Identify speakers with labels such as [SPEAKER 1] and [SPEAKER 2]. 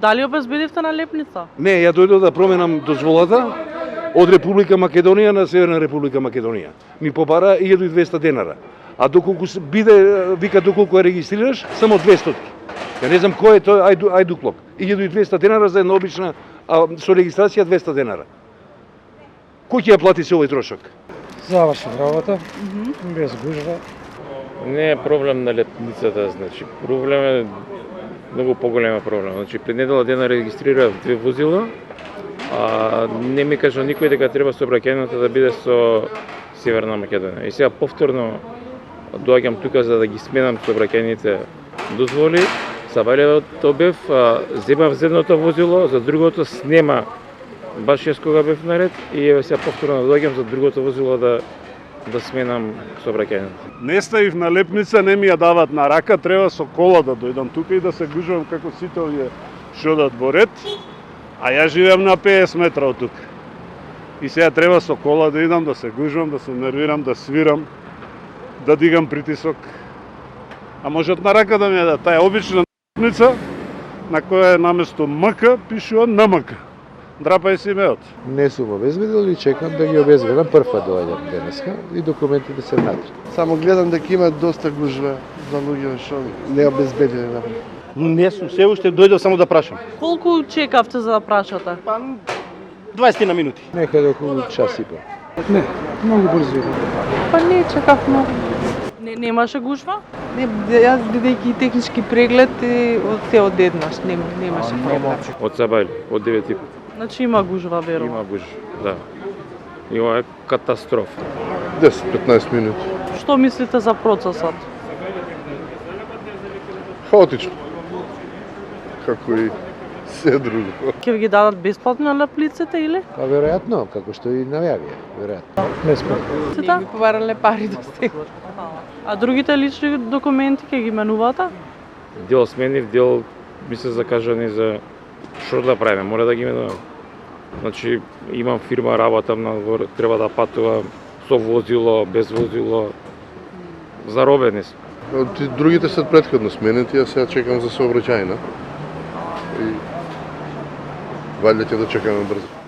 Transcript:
[SPEAKER 1] Дали обезбедивте налепница?
[SPEAKER 2] Не, ја дојдов да променам дозволата од Република Македонија на Северна Република Македонија. Ми побара 1200 денара. А доколку вика доколку ја регистрираш, само 200. Ја не знам кој е тој ајдуклок. 1200 денара за една обична, а со регистрација 200 денара. Кој ќе ја плати се овој трошок?
[SPEAKER 3] Завршив работа, без гужва.
[SPEAKER 4] Не е проблем на лепницата, значи проблем е многу поголема проблем. Значи пред недела дена регистрирав 2 возила, а не ми кажа никој дека треба сообраќајната да биде со Северна Македонија. И сега повторно доаѓам тука за да ги сменам сообраќајните дозволи. Сабалевот обев, земав за едното возило, за другото снема баш јас кога бев наред и еве сега повторно доаѓам за другото возило да сменам сообраќајната.
[SPEAKER 5] Не ставив налепница, не ми ја дават на рака, треба со кола да дојдам тука и да се гужвам како сите овие што одат во ред, а ја живеам на 50 метра од тука. И сега треба со кола да идам, да се гужвам, да се нервирам, да свирам, да дигам притисок. А можат на рака да ми ја дадат таа обична налепница на која е наместо МК пишува НМК. Драпај си имеот.
[SPEAKER 6] Не сум обезбедил и чекам да ги обезбедам прв пат доаѓам денеска и документите се внатре.
[SPEAKER 7] Само гледам дека има доста гужва за луѓе што не обезбедени напред.
[SPEAKER 8] Не сум се уште дојдов само да прашам.
[SPEAKER 1] Колку чекавте за да прашате?
[SPEAKER 8] Па 20 на минути.
[SPEAKER 6] Некаде околу час и пол.
[SPEAKER 3] Не, многу брзо.
[SPEAKER 1] Па не чекав многу. Немаше гужва?
[SPEAKER 9] Не, јас бидејќи технички преглед се одеднаш, немаше проблем.
[SPEAKER 4] Од Сабајле, од 9:30.
[SPEAKER 1] Значи има гужва, верувам.
[SPEAKER 4] Има гуж, да. И ова е катастрофа.
[SPEAKER 7] 10-15 минути.
[SPEAKER 1] Што мислите за процесот?
[SPEAKER 7] Хаотично. Како и се друго.
[SPEAKER 1] Ќе ви ги дадат бесплатно налепниците или?
[SPEAKER 6] Па веројатно, како што и навјавија, веројатно.
[SPEAKER 1] Не
[SPEAKER 9] ми побарале пари до сега.
[SPEAKER 1] А другите лични документи ќе ги менувате?
[SPEAKER 4] Дел сменив, дел ми се закажани за што да правиме, мора да ги менувам. Значи имам фирма, работам надвор, треба да патувам со возило, без возило. Заробени сум.
[SPEAKER 7] Другите се претходно сменети, а сега чекам за сообраќајна. И валјда ќе да чекаме брзо.